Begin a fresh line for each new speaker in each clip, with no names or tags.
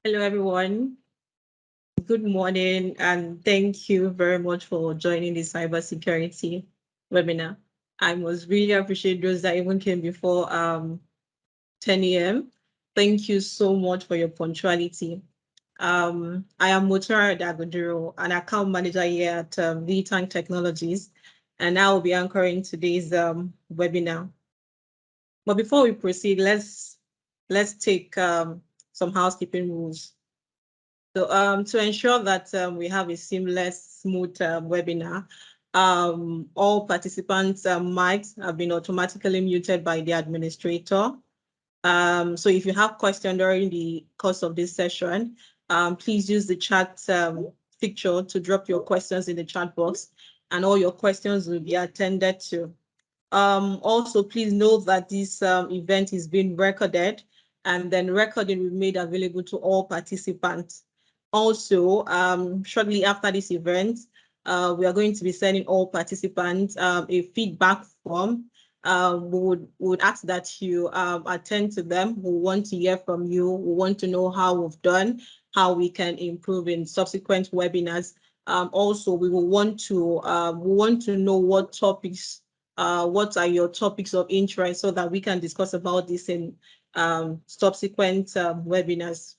Hello, everyone. Good morning, and thank you very much for joining the cybersecurity webinar. I must really appreciate those that even came before 10 a.m. Thank you so much for your punctuality. I am Mutara Dagoduro, an account manager here at Digitank Technologies, and I will be anchoring today's webinar. But before we proceed, let's take some housekeeping rules. So to ensure that we have a seamless, smooth webinar, all participants' mics have been automatically muted by the administrator. So if you have questions during the course of this session, please use the chat picture to drop your questions in the chat box, and all your questions will be attended to. Also, please note that this event is being recorded, and then recording will be made available to all participants. Also, shortly after this event, we are going to be sending all participants a feedback form. We would ask that you attend to them. We want to hear from you. We want to know how we've done, how we can improve in subsequent webinars. Also, we want to know what are your topics of interest so that we can discuss about this in subsequent webinars.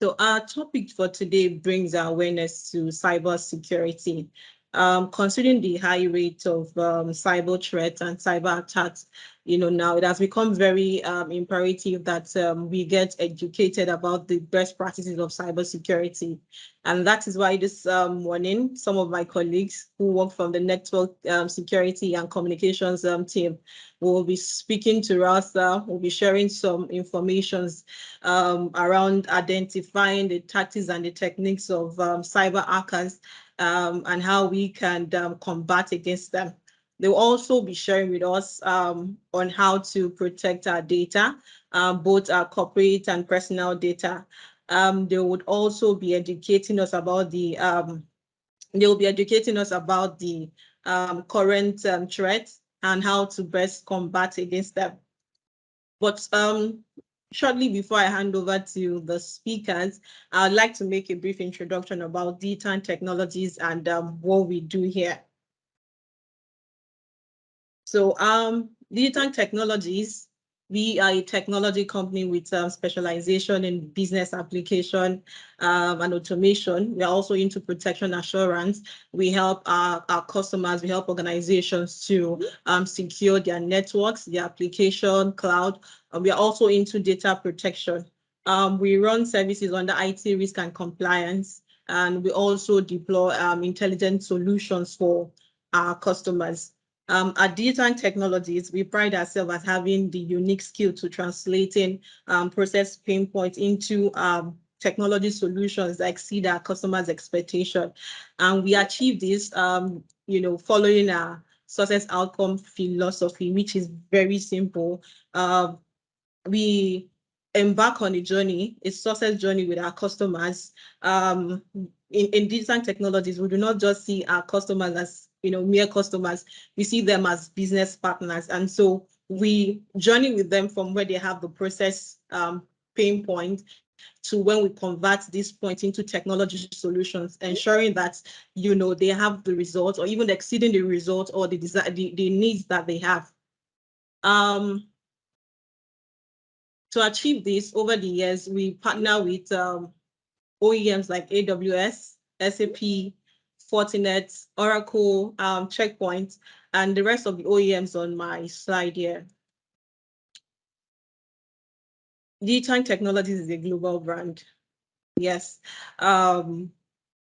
So our topic for today brings awareness to cybersecurity. Considering the high rate of cyber threats and cyber attacks, now it has become very imperative that we get educated about the best practices of cybersecurity. And that is why this morning, some of my colleagues who work from the network security and communications team will be speaking to us, will be sharing some information around identifying the tactics and the techniques of cyber hackers and how we can combat against them. They'll also be sharing with us on how to protect our data, both our corporate and personal data. They would also be educating us about the current threats and how to best combat against them. But shortly before I hand over to the speakers, I'd like to make a brief introduction about Digitank Technologies and what we do here. So Digitank Technologies, we are a technology company with specialization in business application and automation. We are also into protection assurance. We help our customers, we help organizations to secure their networks, their application, cloud. We are also into data protection. We run services under IT risk and compliance, and we also deploy intelligent solutions for our customers. At Digitank Technologies, we pride ourselves as having the unique skill to translating process pain points into technology solutions that exceed our customers' expectation. And we achieve this, following our success outcome philosophy, which is very simple. We embark on a success journey with our customers. In Digitank Technologies, we do not just see our customers as mere customers. We see them as business partners, and so we journey with them from where they have the process pain point to when we convert this point into technology solutions, ensuring that they have the results or even exceeding the results or the needs that they have. To achieve this, over the years, we partner with OEMs like AWS, SAP, Fortinet, Oracle, Checkpoint, and the rest of the OEMs on my slide here. Digitank Technologies is a global brand. Yes. At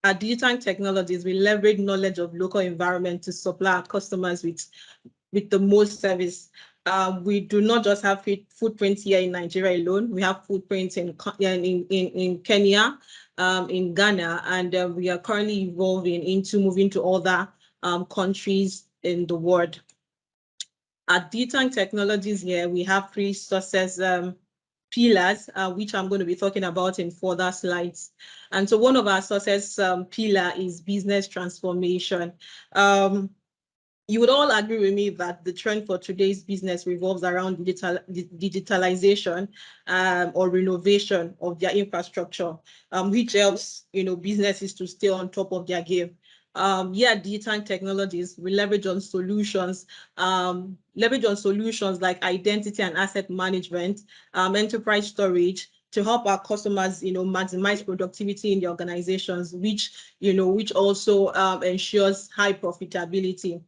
Digitank Technologies, we leverage knowledge of local environment to supply our customers with the most service. We do not just have footprints here in Nigeria alone. We have footprints in Kenya, in Ghana, and we are currently evolving into moving to other countries in the world. At Digitank Technologies here, we have 3 success pillars, which I'm going to be talking about in further slides. And so one of our success pillar is business transformation. you would all agree with me that the trend for today's business revolves around digitalization or renovation of their infrastructure, which helps businesses to stay on top of their game. Digitank Technologies we leverage on solutions like identity and asset management, enterprise storage, to help our customers, maximize productivity in the organizations, which also ensures high profitability.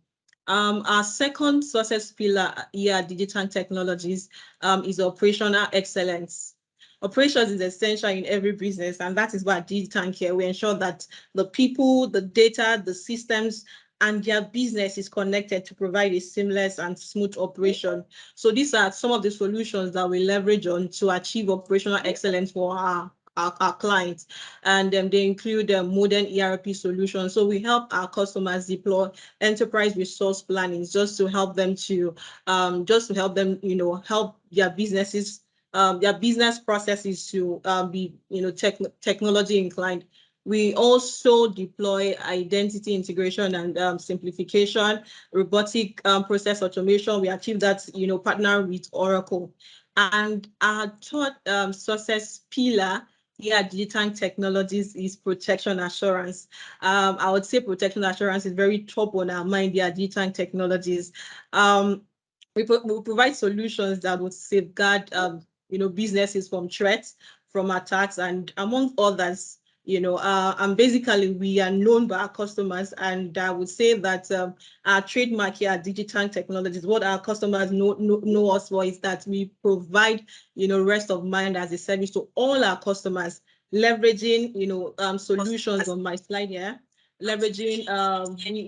Our second success pillar here at Digitank Technologies is operational excellence. Operations is essential in every business, and that is why at Digitank here we ensure that the people, the data, the systems, and their business is connected to provide a seamless and smooth operation. So these are some of the solutions that we leverage on to achieve operational excellence for our clients, and they include modern ERP solutions. So we help our customers deploy enterprise resource planning just to help them help their businesses, their business processes to be technology inclined. We also deploy identity integration and simplification, robotic process automation. We achieve that, partner with Oracle. And our third success pillar here at Digitank Technologies is protection assurance. I would say protection assurance is very top on our mind here at Digitank Technologies. We provide solutions that would safeguard, businesses from threats, from attacks, and among others. And basically we are known by our customers, and I would say that our trademark here at Digitank Technologies, what our customers know us for, is that we provide, rest of mind as a service to all our customers, leveraging, solutions on my slide here. Leveraging,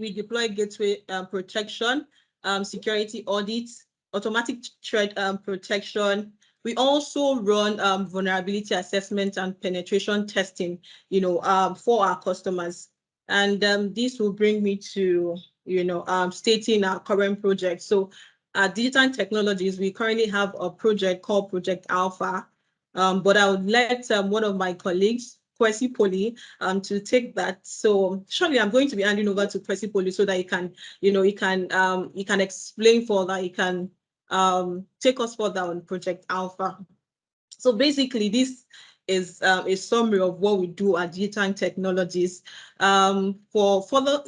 we deploy gateway protection, security audits, automatic threat protection. We also run vulnerability assessment and penetration testing, for our customers. And this will bring me to, stating our current project. So at Digitank Technologies, we currently have a project called Project Alpha, but I would let one of my colleagues, Kwesi Poli, to take that. So shortly, I'm going to be handing over to Kwesi Poli so that he can explain further. He can take us further on Project Alpha. So basically, this is a summary of what we do at Digitank Technologies. For further,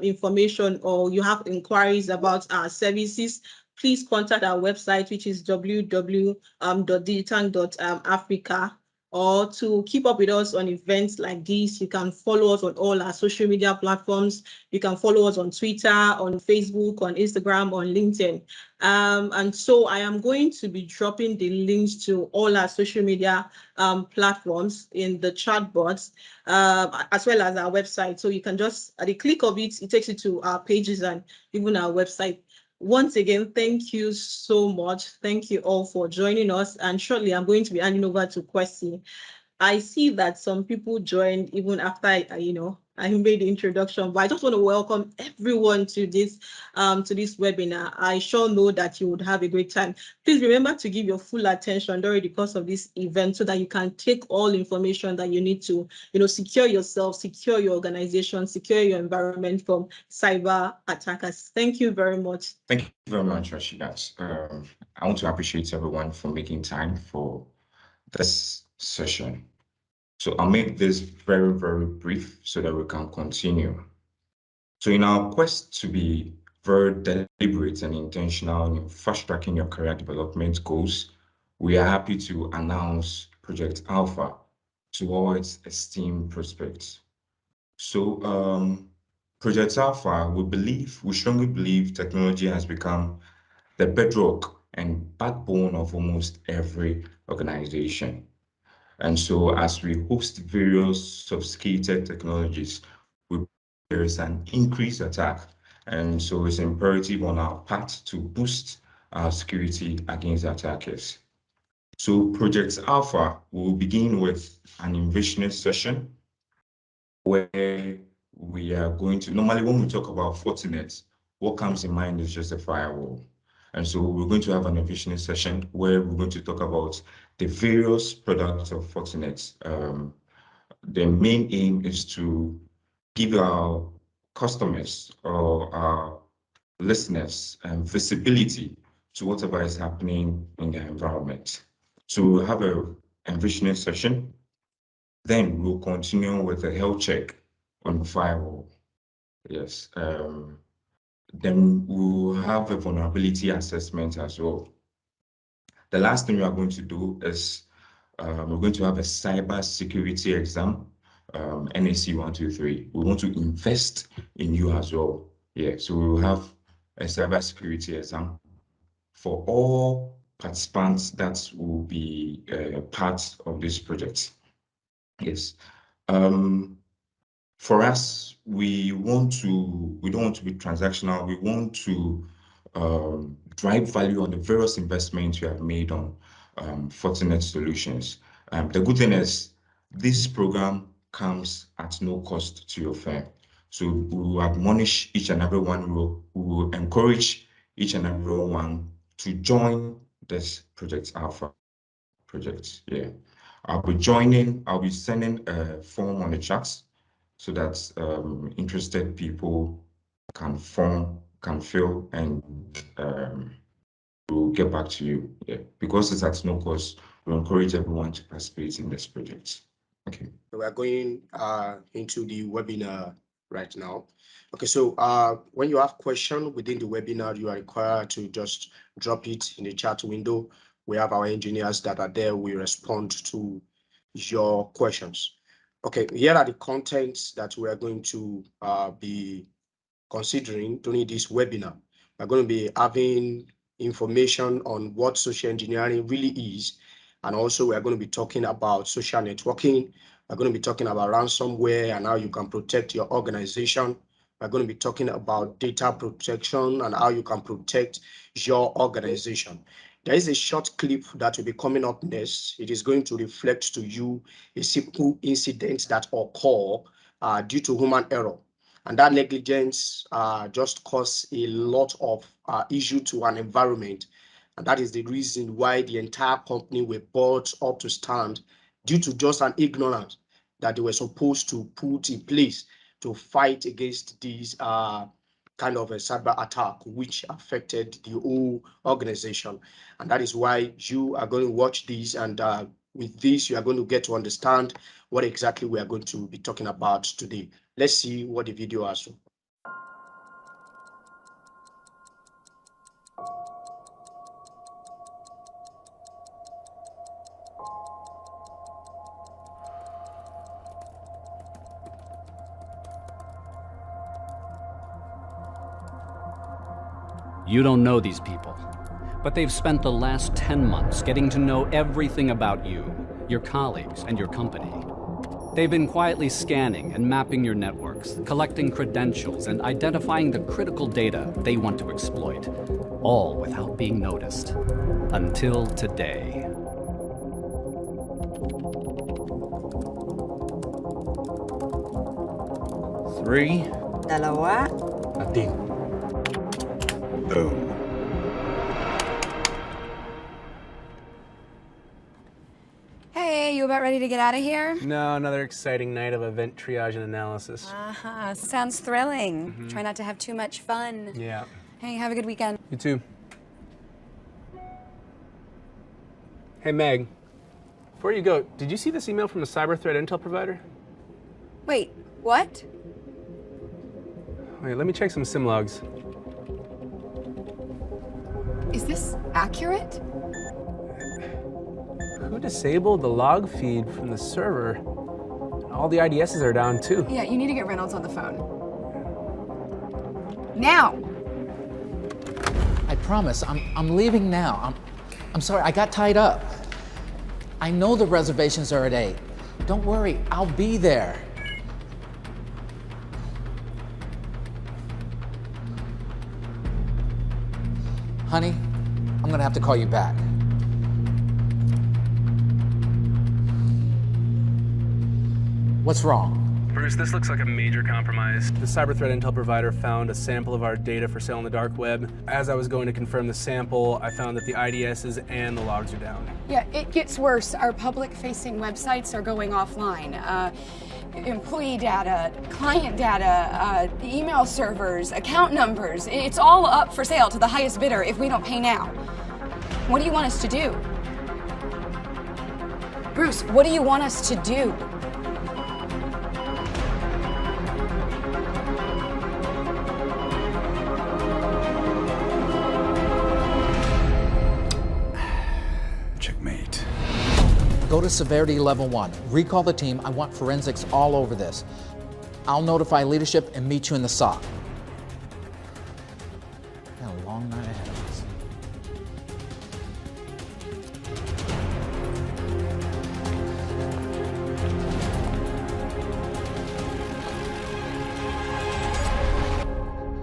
information, or you have inquiries about our services, please contact our website, which is www.digitank.africa. Or to keep up with us on events like this, you can follow us on all our social media platforms. You can follow us on Twitter, on Facebook, on Instagram, on LinkedIn. And so I am going to be dropping the links to all our social media platforms in the chat box, as well as our website. So you can just, at the click of it, it takes you to our pages and even our website. Once again, thank you so much. Thank you all for joining us. And shortly, I'm going to be handing over to Kwesi. I see that some people joined even after I made the introduction, but I just want to welcome everyone to this webinar. I sure know that you would have a great time. Please remember to give your full attention during the course of this event so that you can take all information that you need to, secure yourself, secure your organization, secure your environment from cyber attackers. Thank you very much.
Thank you very much, Rashidat. I want to appreciate everyone for making time for this session. So I'll make this very, very brief so that we can continue. So in our quest to be very deliberate and intentional in fast-tracking your career development goals, we are happy to announce Project Alpha to all its esteemed prospects. So Project Alpha, we strongly believe technology has become the bedrock and backbone of almost every organization. And so as we host various sophisticated technologies, there is an increased attack. And so it's imperative on our part to boost our security against attackers. So Project Alpha will begin with an envisioning session where we are going to, normally when we talk about Fortinet, what comes in mind is just a firewall. And so we're going to have an envisioning session where we're going to talk about the various products of Fortinet. The main aim is to give our customers or our listeners visibility to whatever is happening in their environment. So we'll have a envisioning session. Then we'll continue with a health check on the firewall. Yes. Then we'll have a vulnerability assessment as well. The last thing we are going to do is we're going to have a cybersecurity exam, NAC 123. We want to invest in you as well. Yeah, so we will have a cybersecurity exam for all participants that will be part of this project. Yes. For us, we don't want to be transactional. We want to drive value on the various investments we have made on Fortinet solutions. The good thing is this program comes at no cost to your firm. So we will admonish each and every one, we will encourage each and every one to join this Project Alpha project. Yeah. I'll be sending a form on the chat so that interested people can fill, and we'll get back to you. Yeah. Because it's at no cost, we encourage everyone to participate in this project. Okay.
We are going into the webinar right now. Okay, so when you have questions within the webinar, you are required to just drop it in the chat window. We have our engineers that are there. We respond to your questions. Okay, here are the contents that we are going to be considering during this webinar. We're going to be having information on what social engineering really is. And also we're going to be talking about social networking. We're going to be talking about ransomware and how you can protect your organization. We're going to be talking about data protection and how you can protect your organization. There is a short clip that will be coming up next. It is going to reflect to you a simple incident that occur due to human error. And that negligence just caused a lot of issue to an environment. And that is the reason why the entire company were brought up to stand due to just an ignorance that they were supposed to put in place to fight against these kind of a cyber attack, which affected the whole organization. And that is why you are going to watch this, and with this, you are going to get to understand what exactly we are going to be talking about today. Let's see what the video has.
You don't know these people, but they've spent the last 10 months getting to know everything about you, your colleagues, and your company. They've been quietly scanning and mapping your networks, collecting credentials, and identifying the critical data they want to exploit, all without being noticed. Until today.
Three.
Dalawa.
Atin. Boom.
Hey, you about ready to get out of here?
No, another exciting night of event triage and analysis.
Sounds thrilling. Try not to have too much fun.
Yeah.
Hey, have a good weekend.
You too. Hey, Meg. Before you go, did you see this email from a cyber threat intel provider?
Wait, what?
Wait, let me check some SIM logs.
Is this accurate?
Who disabled the log feed from the server? All the IDSs are down too.
Yeah, you need to get Reynolds on the phone. Now!
I promise, I'm leaving now. I'm sorry, I got tied up. I know the reservations are at 8. Don't worry, I'll be there. Honey, I'm gonna have to call you back. What's wrong?
Bruce, this looks like a major compromise. The cyber threat intel provider found a sample of our data for sale on the dark web. As I was going to confirm the sample, I found that the IDSs and the logs are down.
Yeah, it gets worse. Our public-facing websites are going offline. Employee data, client data, email servers, account numbers. It's all up for sale to the highest bidder if we don't pay now. What do you want us to do? Bruce, what do you want us to do?
Checkmate.
Go to severity level 1. Recall the team. I want forensics all over this. I'll notify leadership and meet you in the SOC. Got a long night ahead of us.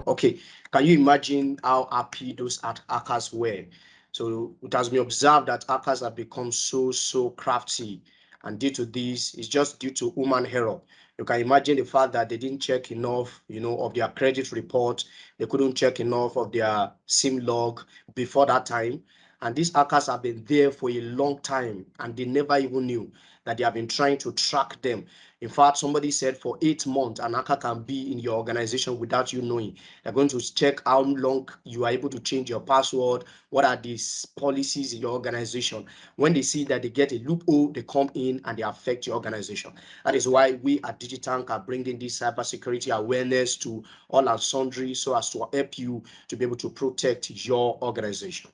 Okay, can you imagine how happy those hackers were? So it has been observed that hackers have become so crafty, and due to this, it's just due to human error. You can imagine the fact that they didn't check enough, of their credit report. They couldn't check enough of their SIM log before that time. And these hackers have been there for a long time, and they never even knew that they have been trying to track them. In fact, somebody said for 8 months, an hacker can be in your organization without you knowing. They're going to check how long you are able to change your password, what are these policies in your organization. When they see that they get a loophole, they come in and they affect your organization. That is why we at Digitank are bringing this cybersecurity awareness to all our sundry so as to help you to be able to protect your organization.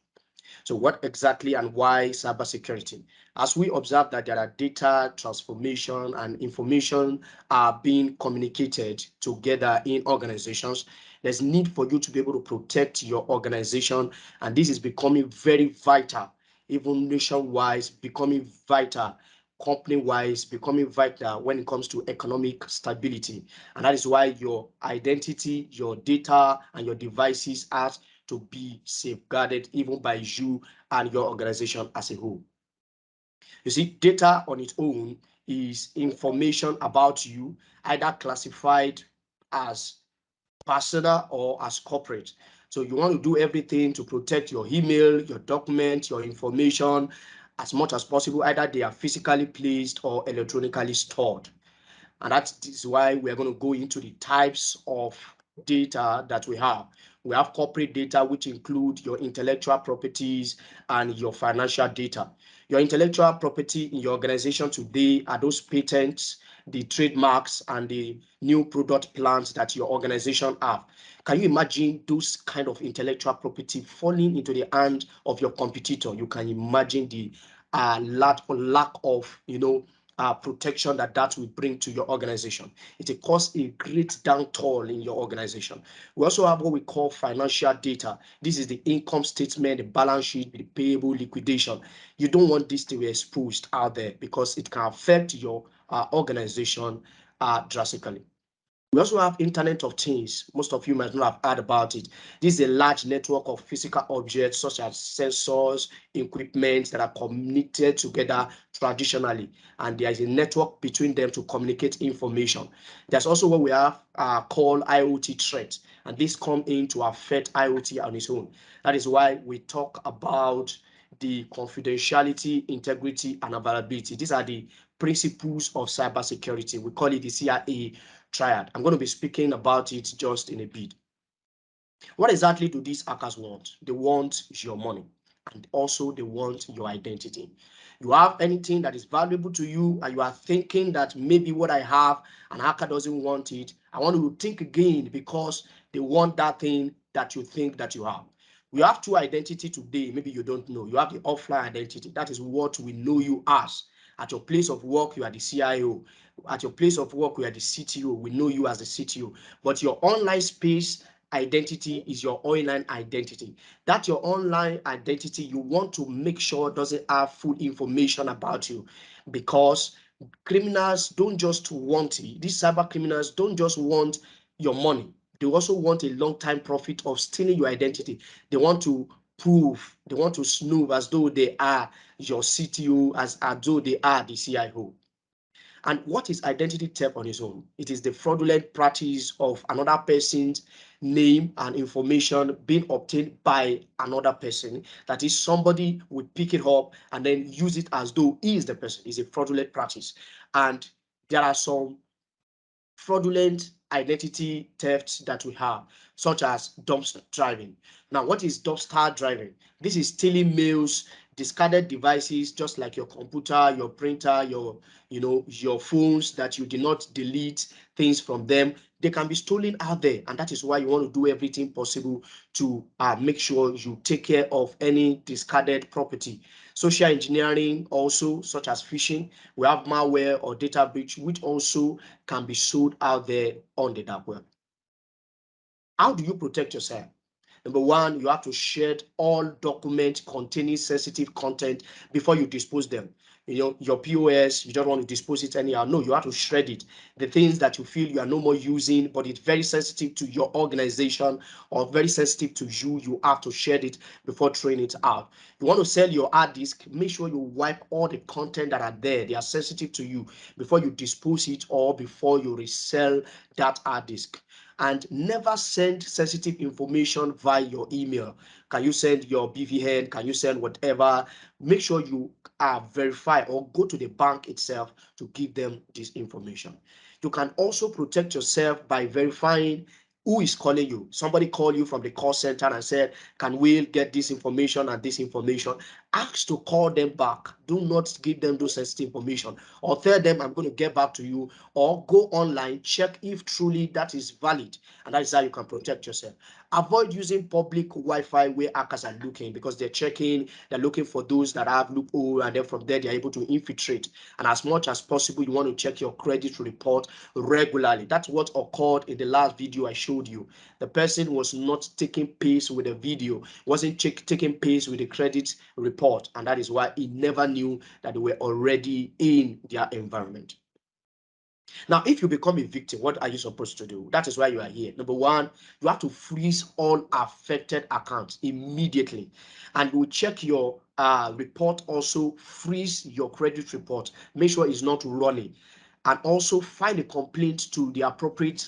So what exactly and why cybersecurity? As we observe that there are data transformation and information are being communicated together in organizations, there's need for you to be able to protect your organization. And this is becoming very vital, even nation-wise, becoming vital, company-wise, becoming vital when it comes to economic stability. And that is why your identity, your data, and your devices are to be safeguarded even by you and your organization as a whole. You see, data on its own is information about you, either classified as personal or as corporate. So you want to do everything to protect your email, your document, your information as much as possible. Either they are physically placed or electronically stored. And that is why we are going to go into the types of data that we have. We have corporate data, which include your intellectual properties and your financial data. Your intellectual property in your organization today are those patents, the trademarks, and the new product plans that your organization have. Can you imagine those kind of intellectual property falling into the hand of your competitor? You can imagine the lack of, protection that will bring to your organization. It will cause a great downfall in your organization. We also have what we call financial data. This is the income statement, the balance sheet, the payable liquidation. You don't want this to be exposed out there because it can affect your organization drastically. We also have Internet of Things. Most of you might not have heard about it. This is a large network of physical objects such as sensors, equipment that are connected together traditionally, and there is a network between them to communicate information. There's also what we have called IoT threats, and this come in to affect IoT on its own. That is why we talk about the confidentiality, integrity, and availability. These are the principles of cybersecurity. We call it the CIA Triad. I'm going to be speaking about it just in a bit. What exactly do these hackers want? They want your money, and also they want your identity. You have anything that is valuable to you, and you are thinking that maybe what I have, an hacker doesn't want it. I want you to think again because they want that thing that you think that you have. We have two identity today. Maybe you don't know. You have the offline identity. That is what we know you as. At your place of work, you are the CIO. At your place of work, you are the CTO. We know you as the CTO. But your online space identity is your online identity. That your online identity, you want to make sure doesn't have full information about you, because criminals don't just want it. These cyber criminals don't just want your money. They also want a long-time profit of stealing your identity. They want to prove, they want to snoop as though they are your CTO, as though they are the CIO. And what is identity theft on its own? It is the fraudulent practice of another person's name and information being obtained by another person. That is, somebody will pick it up and then use it as though he is the person. It's a fraudulent practice. And there are some fraudulent identity thefts that we have, such as dumpster driving. Now, what is dumpster driving? This is stealing mails, discarded devices, just like your computer, your printer, your phones that you did not delete things from them. They can be stolen out there, and that is why you want to do everything possible to make sure you take care of any discarded property. Social engineering also, such as phishing. We have malware or data breach, which also can be sold out there on the dark web. How do you protect yourself? Number one, you have to shed all documents containing sensitive content before you dispose them. Your POS, you don't want to dispose it anyhow. No, you have to shred it. The things that you feel you are no more using, but it's very sensitive to your organization or very sensitive to you, you have to shed it before throwing it out. You want to sell your hard disk, make sure you wipe all the content that are there. They are sensitive to you before you dispose it or before you resell that hard disk. And never send sensitive information via your email. Can you send your BVN? Can you send whatever? Make sure you verify or go to the bank itself to give them this information. You can also protect yourself by verifying who is calling you. Somebody called you from the call center and said, can we get this information and this information? Ask to call them back. Do not give them those sensitive information or tell them I'm going to get back to you, or go online, check if truly that is valid, and that is how you can protect yourself. Avoid using public Wi-Fi where hackers are looking, because they're looking for those that have loophole, and then from there they're able to infiltrate. And as much as possible, you want to check your credit report regularly. That's what occurred in the last video I showed you. The person was not taking pace with the video, wasn't taking pace with the credit report, and that is why he never knew that they were already in their environment. Now, if you become a victim, what are you supposed to do? That is why you are here. Number one, you have to freeze all affected accounts immediately. And we'll check your report also, freeze your credit report. Make sure it's not running. And also file a complaint to the appropriate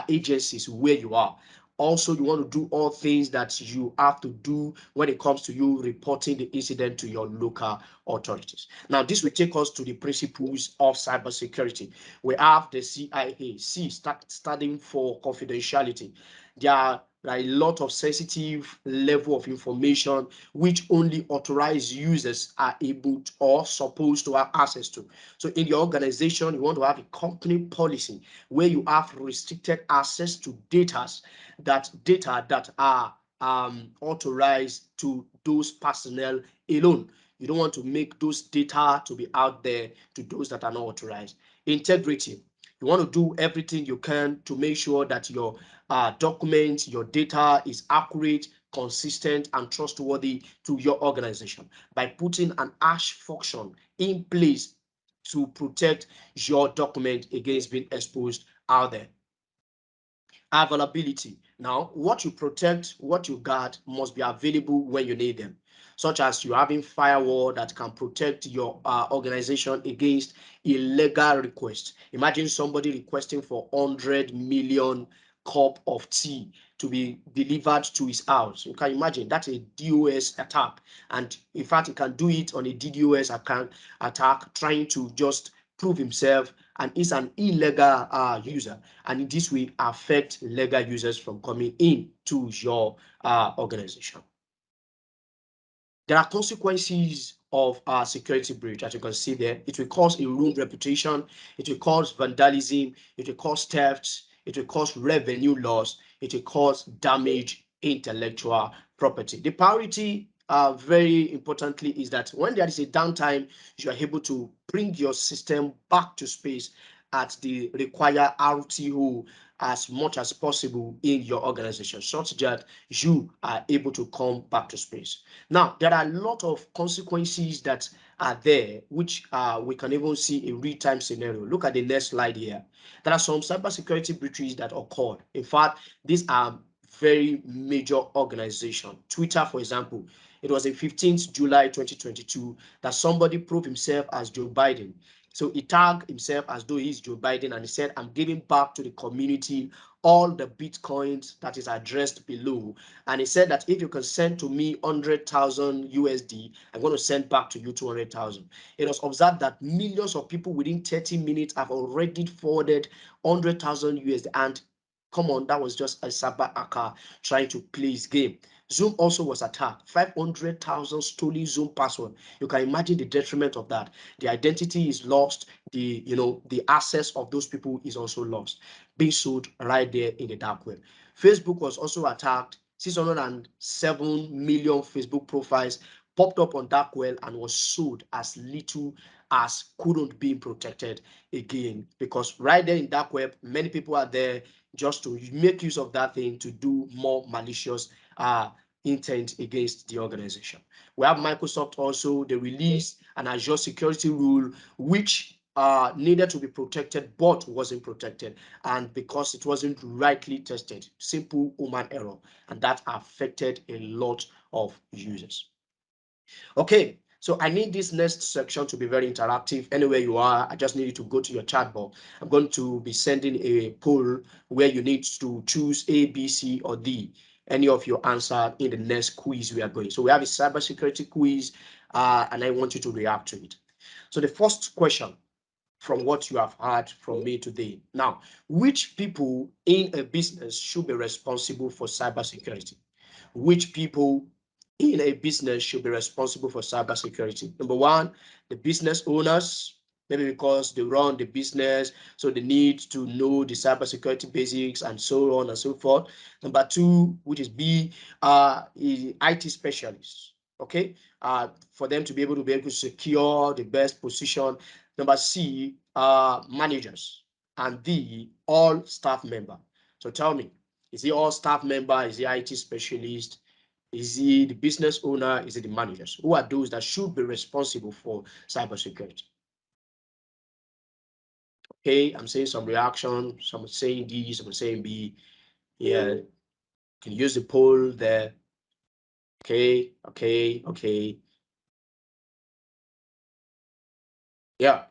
agencies where you are. Also, you want to do all things that you have to do when it comes to you reporting the incident to your local authorities. Now, this will take us to the principles of cybersecurity. We have the CIA, standing for confidentiality. There are a lot of sensitive level of information which only authorized users are able to, or supposed to have access to. So in your organization, you want to have a company policy where you have restricted access to data that are authorized to those personnel alone. You don't want to make those data to be out there to those that are not authorized. Integrity. You want to do everything you can to make sure that your documents, your data is accurate, consistent, and trustworthy to your organization by putting an hash function in place to protect your document against being exposed out there. Availability. Now, what you protect, what you guard must be available when you need them, such as you having firewall that can protect your organization against illegal requests. Imagine somebody requesting for 100 million cup of tea to be delivered to his house. You can imagine that's a DOS attack. And in fact, he can do it on a DDoS attack, trying to just prove himself, and is an illegal user, and this will affect legal users from coming in to your organization. There are consequences of security breach, as you can see there. It will cause a ruined reputation, it will cause vandalism, it will cause theft, it will cause revenue loss, it will cause damage intellectual property. The priority, very importantly, is that when there is a downtime, you are able to bring your system back to space at the required RTO as much as possible in your organization, such that you are able to come back to space. Now, there are a lot of consequences that are there, which we can even see a real-time scenario. Look at the next slide here. There are some cybersecurity breaches that occurred. In fact, these are very major organizations. Twitter, for example, it was on 15th July 2022 that somebody proved himself as Joe Biden, So he tagged himself as though he's Joe Biden, and he said, I'm giving back to the community all the Bitcoins that is addressed below. And he said that if you can send to me 100,000 USD, I'm going to send back to you 200,000. It was observed that millions of people within 30 minutes have already forwarded 100,000 USD. And come on, that was just a cyber hacker trying to play his game. Zoom also was attacked. 500,000 stolen Zoom password. You can imagine the detriment of that. The identity is lost. The access of those people is also lost, being sold right there in the dark web. Facebook was also attacked. 607 million Facebook profiles popped up on dark web and was sold as little as couldn't be protected again, because right there in dark web, many people are there just to make use of that thing to do more malicious intent against the organization. We have Microsoft also. They released an Azure security rule which needed to be protected but wasn't protected, and because it wasn't rightly tested, simple human error, and that affected a lot of users. Okay, so I need this next section to be very interactive. Anywhere you are, I just need you to go to your chat box. I'm going to be sending a poll where you need to choose A, B, C, or D, any of your answer in the next quiz we are going. So we have a cybersecurity quiz, and I want you to react to it. So the first question from what you have heard from me today. Now, which people in a business should be responsible for cybersecurity? Which people in a business should be responsible for cybersecurity? Number one, the business owners, maybe because they run the business, so they need to know the cybersecurity basics and so on and so forth. Number two, which is B, IT specialists. Okay, for them to be able to secure the best position. Number C, managers. And D, all staff member. So tell me, is he all staff member? Is he IT specialist? Is he the business owner? Is it the managers? Who are those that should be responsible for cybersecurity? Okay, I'm saying some reaction. Some are saying D, some are saying B. Yeah, you can use the poll there. Okay, okay. Yeah.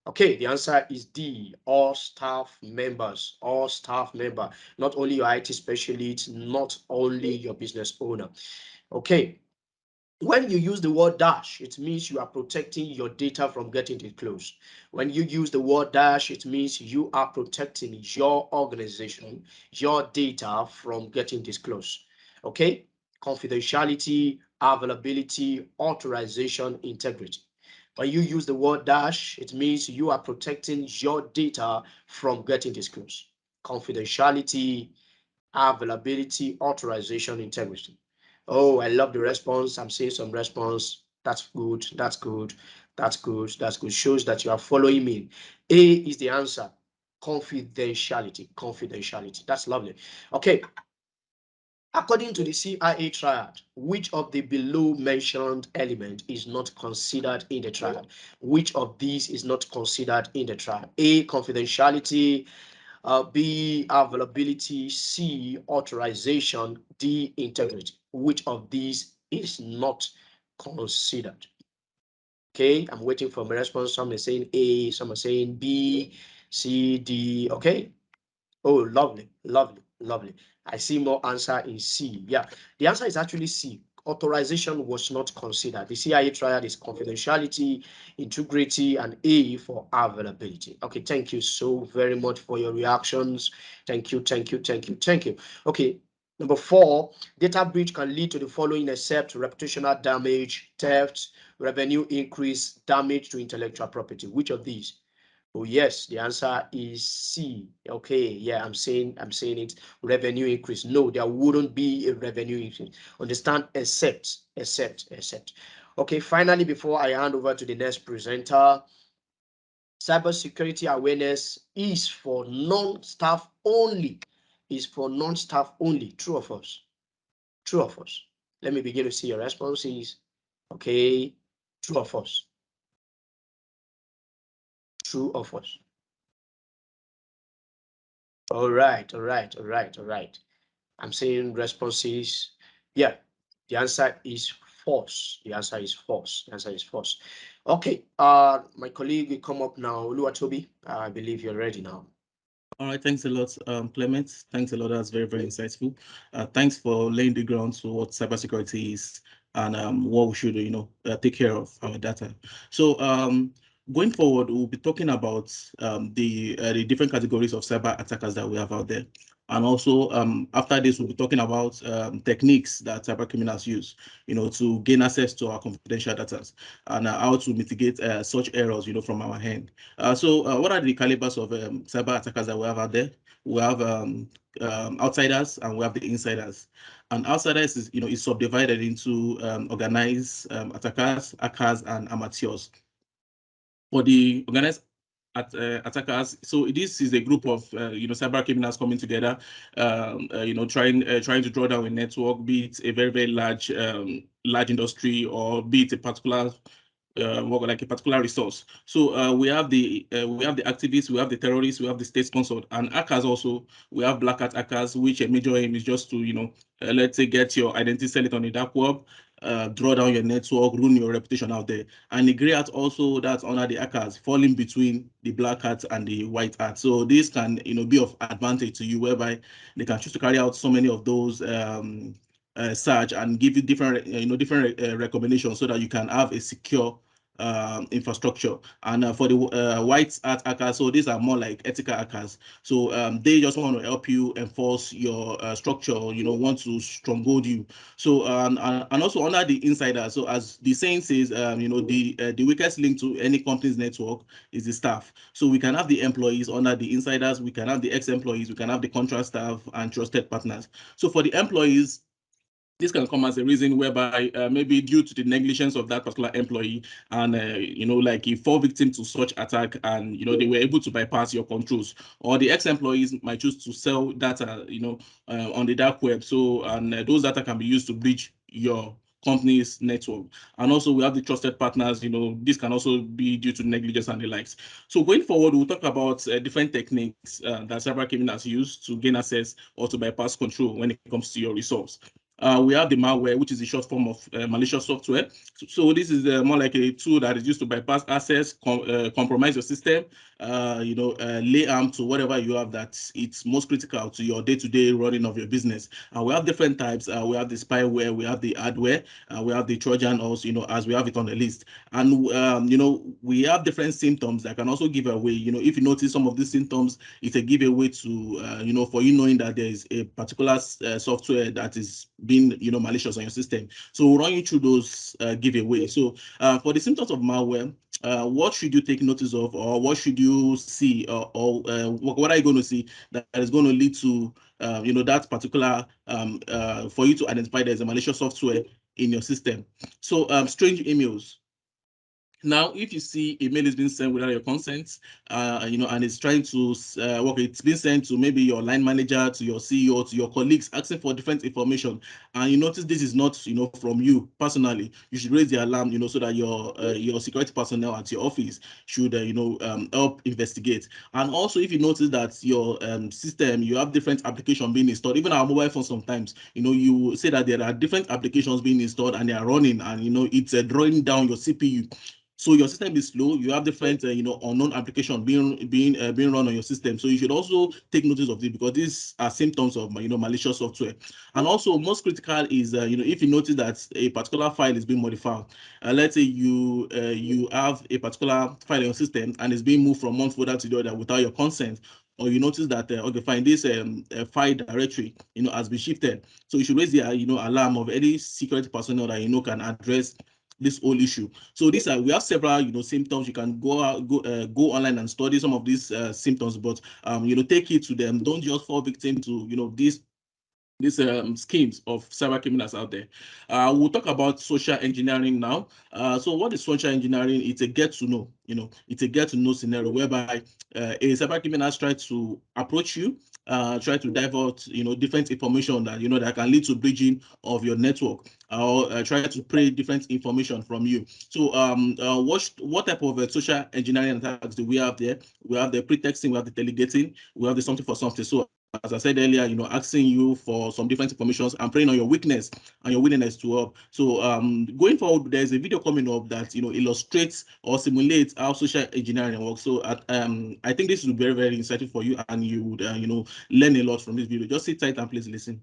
Okay, the answer is D, all staff members, not only your IT specialist, not only your business owner. Okay, when you use the word dash, it means you are protecting your data from getting disclosed. When you use the word dash, it means you are protecting your organization, your data from getting disclosed. Okay, confidentiality, availability, authorization, integrity. When you use the word dash, it means you are protecting your data from getting disclosed. Confidentiality, availability, authorization, integrity. Oh, I love the response. I'm seeing some response. That's good. That's good. That's good. That's good. Shows that you are following me. A is the answer. Confidentiality. Confidentiality. That's lovely. Okay. According to the CIA Triad, which of the below mentioned element is not considered in the triad? Which of these is not considered in the triad? A, confidentiality, B, availability, C, authorization, D, integrity. Which of these is not considered? Okay, I'm waiting for my response. Some are saying A, some are saying B, C, D. Okay. Oh, lovely, lovely, lovely. I see more answer in C. Yeah, the answer is actually C. Authorization was not considered. The CIA triad is confidentiality, integrity, and A for availability. Okay, thank you so very much for your reactions. Thank you, thank you, thank you, thank you. Okay, number 4, data breach can lead to the following except reputational damage, theft, revenue increase, damage to intellectual property. Which of these? Oh yes, the answer is C. Okay, yeah, I'm saying it. Revenue increase. No, there wouldn't be a revenue increase. Understand? Except. Okay, finally, before I hand over to the next presenter, cybersecurity awareness is for non-staff only. Is for non-staff only. True or false? True or false? Let me begin to see your responses. Okay, true or false? True or false? All right. I'm saying responses. Yeah, the answer is false. The answer is false. Okay, my colleague will come up now. Oluwatobi, I believe you're ready now.
All right, thanks a lot, Clement. Thanks a lot. That's very, very insightful. Thanks for laying the ground to what cybersecurity is and what we should, take care of our data. So going forward, we'll be talking about the different categories of cyber attackers that we have out there. And also, after this, we'll be talking about techniques that cyber criminals use, to gain access to our confidential data and how to mitigate such errors, from our hand. So what are the calibers of cyber attackers that we have out there? We have outsiders and we have the insiders. And outsiders is subdivided into organized attackers, hackers, and amateurs. For the organized attackers, so this is a group of cyber criminals coming together, trying to draw down a network, be it a very, very large industry, or be it a particular like a particular resource. So we have the activists, we have the terrorists, we have the state sponsored, and hackers also. We have black hat hackers, which a major aim is just to let's say get your identity, sell it on the dark web, draw down your network, ruin your reputation out there. And the grey hat also, that's under the hackers, falling between the black hat and the white hat. So this can be of advantage to you, whereby they can choose to carry out so many of those search and give you different recommendations so that you can have a secure infrastructure. And for the white hat hackers, so these are more like ethical hackers. So they just want to help you enforce your structure, want to stronghold you. So and also under the insider, so as the saying says, the weakest link to any company's network is the staff. So we can have the employees under the insiders, we can have the ex-employees, we can have the contract staff and trusted partners. So for the employees, this can come as a reason whereby maybe due to the negligence of that particular employee, and like he fall victim to such attack, and they were able to bypass your controls, or the ex-employees might choose to sell data on the dark web. So and those data can be used to breach your company's network. And also we have the trusted partners. This can also be due to negligence and the likes. So going forward, we'll talk about different techniques that cyber criminals use to gain access or to bypass control when it comes to your resource. We have the malware, which is a short form of malicious software. So this is more like a tool that is used to bypass access, compromise your system, lay arm to whatever you have that it's most critical to your day-to-day running of your business. We have different types. We have the spyware, we have the hardware, we have the Trojan also, as we have it on the list. And we have different symptoms that can also give away. If you notice some of these symptoms, it's a giveaway to for you knowing that there is a particular software that is being malicious on your system. So we'll run you through those giveaways. So for the symptoms of malware, what should you take notice of, or what should you see, or what are you going to see that is going to lead to that particular for you to identify there's a malicious software in your system? So strange emails. Now, if you see a mail is being sent without your consent, and it's trying to it's been sent to maybe your line manager, to your CEO, to your colleagues, asking for different information, and you notice this is not, from you personally, you should raise the alarm, so that your security personnel at your office should, help investigate. And also, if you notice that your system, you have different applications being installed, even our mobile phone sometimes, you say that there are different applications being installed and they are running, and it's drawing down your CPU. So your system is slow. You have different, unknown application being run on your system. So you should also take notice of this, because these are symptoms of malicious software. And also, most critical is if you notice that a particular file is being modified. Let's say you have a particular file in your system and it's being moved from one folder to the other without your consent, or you notice that okay, fine, this file directory has been shifted. So you should raise the alarm of any security personnel that can address this whole issue. So these are, we have several symptoms. You can go online and study some of these symptoms, but take it to them. Don't just fall victim to these schemes of cyber criminals out there. We'll talk about social engineering now. So what is social engineering? It's a get to know, it's a get to know scenario whereby a cyber criminals try to approach you, try to divert, different information that, that can lead to breaching of your network, or try to prey different information from you. So what type of social engineering attacks do we have there? We have the pretexting, we have the delegating, we have the something for something. So as I said earlier, asking you for some different information and preying on your weakness and your willingness to help. So going forward, there's a video coming up that illustrates or simulates how social engineering works. So I think this will be very, very insightful for you, and you would learn a lot from this video. Just sit tight and please listen.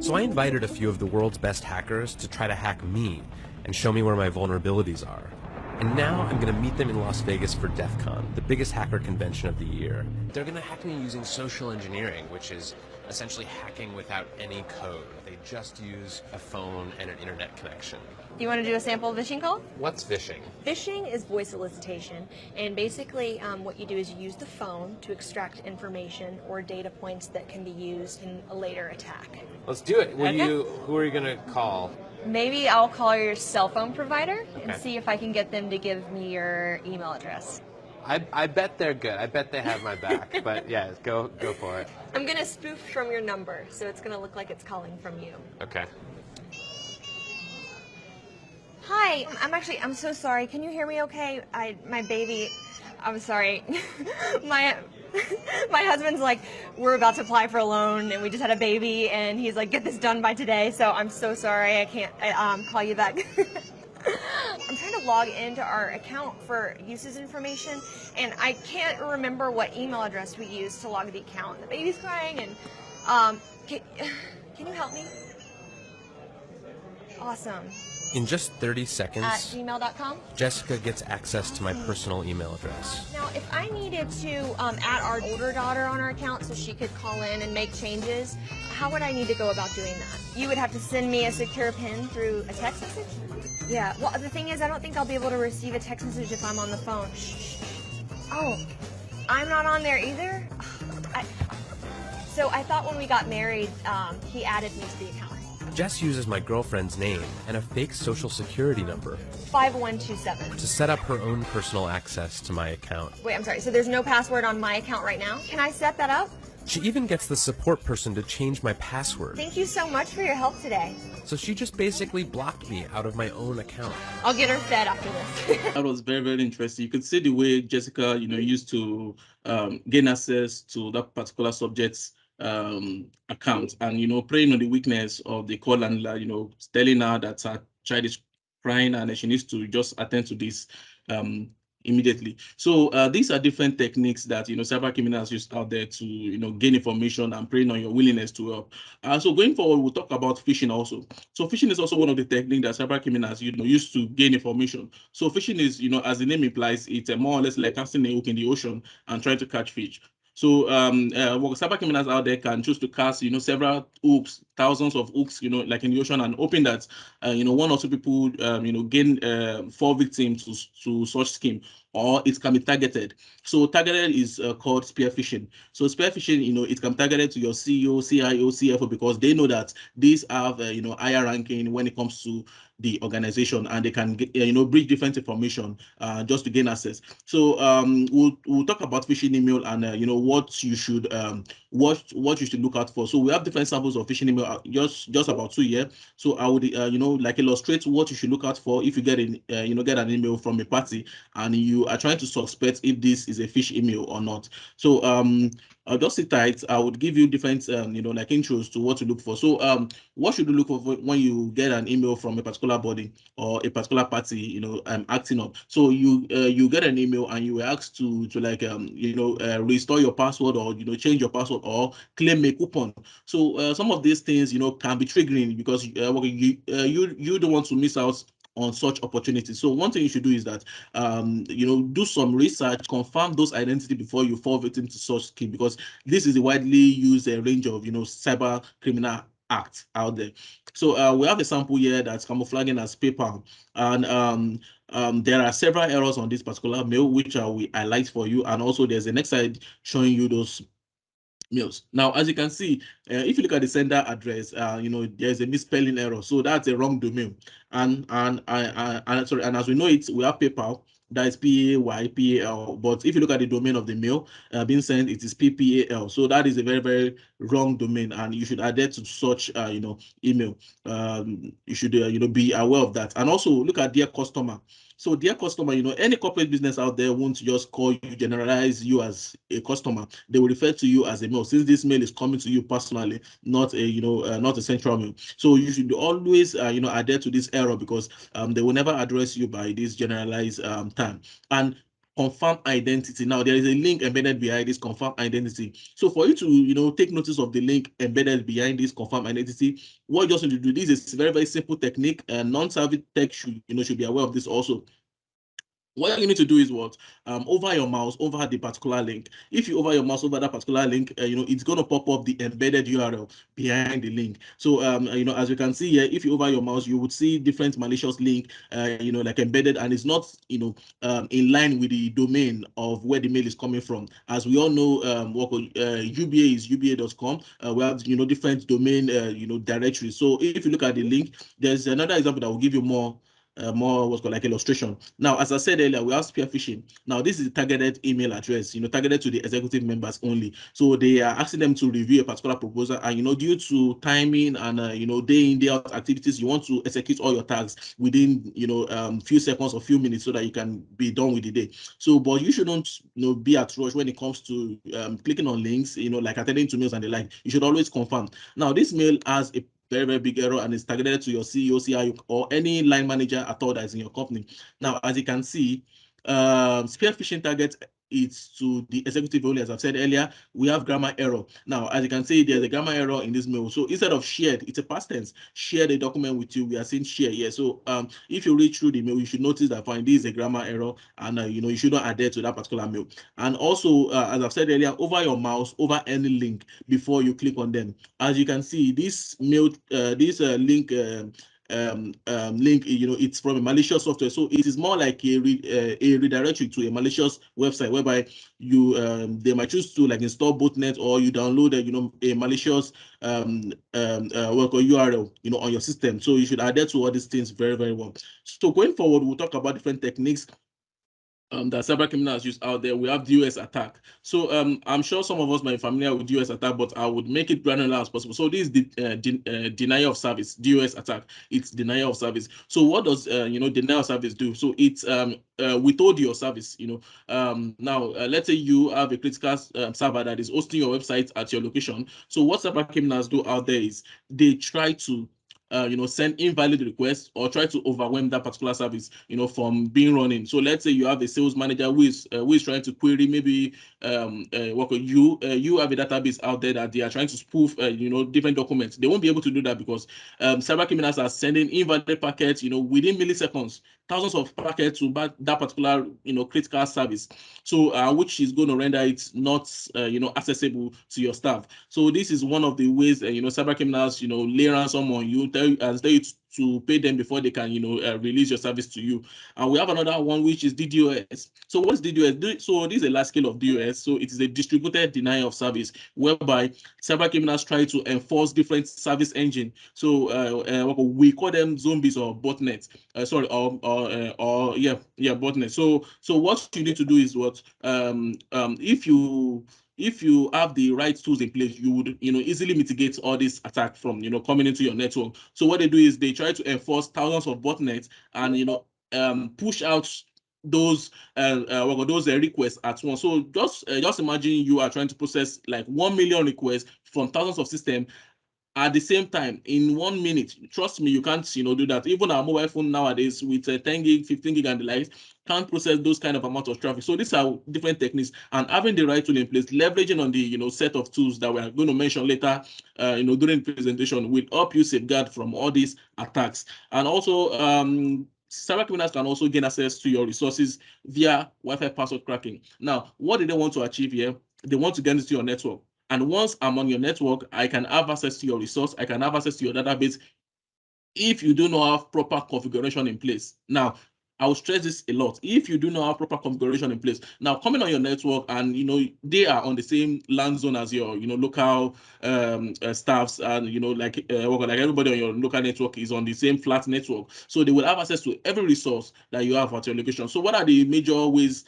So I invited a few of the world's best hackers to try to hack me and show me where my vulnerabilities are. And now I'm going to meet them in Las Vegas for DEF CON, the biggest hacker convention of the year. They're going to hack me using social engineering, which is essentially hacking without any code. They just use a phone and an internet connection.
You want to do a sample phishing call?
What's phishing?
Phishing is voice solicitation, and basically what you do is you use the phone to extract information or data points that can be used in a later attack.
Let's do it.
Okay.
Who are you going to call?
Maybe I'll call your cell phone provider and see if I can get them to give me your email address.
I bet they're good. I bet they have my back. But yeah, go for it.
I'm going to spoof from your number, so it's going to look like it's calling from you.
Okay.
Hi, I'm so sorry. Can you hear me okay? My baby, I'm sorry. my husband's like, we're about to apply for a loan and we just had a baby and he's like, get this done by today. So I'm so sorry. I can't call you back. I'm trying to log into our account for uses information and I can't remember what email address we used to log the account. The baby's crying and can you help me? Awesome.
In just 30 seconds,
At gmail.com?
Jessica gets access to my personal email address.
Now, if I needed to add our older daughter on our account so she could call in and make changes, how would I need to go about doing that? You would have to send me a secure PIN through a text message? Yeah, well, the thing is, I don't think I'll be able to receive a text message if I'm on the phone. Shh. Oh, I'm not on there either? So I thought when we got married, he added me to the account.
Jess uses my girlfriend's name and a fake social security number
5127.
to set up her own personal access to my account.
Wait, I'm sorry, so there's no password on my account right now? Can I set that up?
She even gets the support person to change my password.
Thank you so much for your help today.
So she just basically blocked me out of my own account.
I'll get her fed after this.
That was very, very interesting. You could see the way Jessica, used to gain access to that particular subject's account, and preying on the weakness of the call handler, telling her that her child is crying and she needs to just attend to this immediately. So these are different techniques that cyber criminals use out there to gain information and preying on your willingness to help. So going forward, we'll talk about phishing also. So phishing is also one of the techniques that cyber criminals use to gain information. So phishing is, as the name implies, it's more or less like casting a hook in the ocean and trying to catch fish. So cyber criminals out there can choose to cast, several hooks, thousands of hooks, like in the ocean, and hoping that, one or two people, gain fall victims to such scheme, or it can be targeted. So targeted is called spear phishing. So spear phishing, it can be targeted to your CEO, CIO, CFO, because they know that these have, higher ranking when it comes to the organization, and they can get, breach different information just to gain access. So we'll talk about phishing email and what you should what you should look out for. So we have different samples of phishing email, just about 2 here. So I would like illustrate what you should look out for if you get get an email from a party and you are trying to suspect if this is a phish email or not. So I'll just sit tight. I would give you different like intros to what to look for. So what should you look for when you get an email from a particular body or a particular party acting up? So you get an email and you were asked to like restore your password, or change your password, or claim a coupon. So some of these things can be triggering because you don't want to miss out on such opportunities. So one thing you should do is that do some research, confirm those identity before you fall victim to such scheme, because this is a widely used range of cyber criminal acts out there. So we have a sample here that's camouflaging as PayPal, and there are several errors on this particular mail which we highlight for you, and also there's the next slide showing you those mails. Now, as you can see, if you look at the sender address, there's a misspelling error, so that's a wrong domain. And as we know it, we have PayPal, that is PAYPAL. But if you look at the domain of the mail being sent, it is PPAL. So that is a very, very wrong domain, and you should adhere to such email. You should be aware of that. And also look at dear customer. So dear customer, any corporate business out there won't just call you, generalize you as a customer. They will refer to you as a mail, since this mail is coming to you personally, not a central mail. So you should always adhere to this error, because they will never address you by this generalized term. And confirm identity. Now there is a link embedded behind this confirm identity. So for you to take notice of the link embedded behind this confirm identity, what you just need to do, this is a very, very simple technique, and non-savvy tech should be aware of this also. What you need to do is what? Over your mouse over the particular link. If you over your mouse over that particular link, it's going to pop up the embedded URL behind the link. So as you can see here, if you over your mouse, you would see different malicious link, like embedded, and it's not in line with the domain of where the mail is coming from. As we all know, UBA is uba.com. We have different domain directories. So if you look at the link, there's another example that will give you more what's called like illustration. Now, as I said earlier, we have spear phishing. Now, this is a targeted email address, targeted to the executive members only. So they are asking them to review a particular proposal, and due to timing and day in day out activities, you want to execute all your tasks within few seconds or few minutes so that you can be done with the day. So, but you shouldn't be at rush when it comes to clicking on links, like attending to mails and the like. You should always confirm. Now, this mail has a very, very big error, and it's targeted to your CEO, CIO, or any line manager at all that is in your company. Now, as you can see, spear phishing target is to the executive only. As I've said earlier, we have grammar error. Now, as you can see, there's a grammar error in this mail. So instead of shared, it's a past tense. Share the document with you. We are saying share here. So if you read through the mail, you should notice that fine, this is a grammar error, and you should not adhere to that particular mail. And also, as I've said earlier, over your mouse over any link before you click on them. As you can see, this mail, this link. Link, it's from a malicious software, so it is more like a redirection to a malicious website, whereby you they might choose to like install botnet, or you download a malicious URL on your system. So you should adhere to all these things very, very well. So going forward, we'll talk about different techniques that cyber criminals use out there. We have DOS attack. So I'm sure some of us might be familiar with DOS attack, but I would make it granular as possible. So this is the denial of service. DOS attack, it's denial of service. So what does denial of service do? So it's withhold your service. Now let's say you have a critical server that is hosting your website at your location. So what cyber criminals do out there is they try to send invalid requests or try to overwhelm that particular service, from being running. So let's say you have a sales manager who is trying to query maybe you have a database out there that they are trying to spoof different documents. They won't be able to do that because cyber criminals are sending invalid packets within milliseconds, thousands of packets to that particular critical service. So which is going to render it not accessible to your staff. So this is one of the ways cyber criminals lay ransom on you, tell you to pay them before they can release your service to you. And we have another one, which is DDoS. So what's DDoS? So this is a large scale of DDoS. So it is a distributed denial of service, whereby cyber criminals try to enforce different service engine. So we call them zombies or botnets. Botnet. So what you need to do is what if you have the right tools in place, you would easily mitigate all this attack from coming into your network. So what they do is they try to enforce thousands of botnets and push out those requests at once. So just imagine you are trying to process like 1 million requests from thousands of systems at the same time in 1 minute. Trust me, you can't do that. Even our mobile phone nowadays with 10 gig, 15 gig and the likes can't process those kind of amount of traffic. So these are different techniques, and having the right tool in place, leveraging on the set of tools that we are going to mention later during the presentation, will help you safeguard from all these attacks. And also cyber criminals can also gain access to your resources via Wi-Fi password cracking. Now, what do they want to achieve here? They want to get into your network. And once I'm on your network, I can have access to your resource. I can have access to your database if you do not have proper configuration in place. Now, I will stress this a lot. If you do not have proper configuration in place, now coming on your network and they are on the same LAN zone as your local staffs, and like everybody on your local network is on the same flat network, so they will have access to every resource that you have at your location. So what are the major ways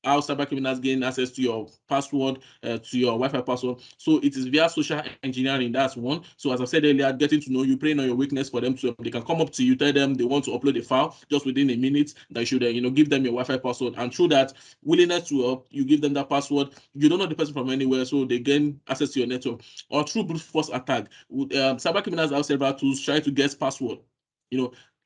how cyber criminals gain access to your password, to your Wi-Fi password. So it is via social engineering. That's one. So as I said earlier, getting to know you, playing on your weakness for them to, they can come up to you, tell them they want to upload a file just within a minute. That you should, give them your Wi-Fi password, and through that willingness to help, you give them that password. You don't know the person from anywhere, so they gain access to your network. Or through brute force attack, cyber criminals have several tools try to guess password.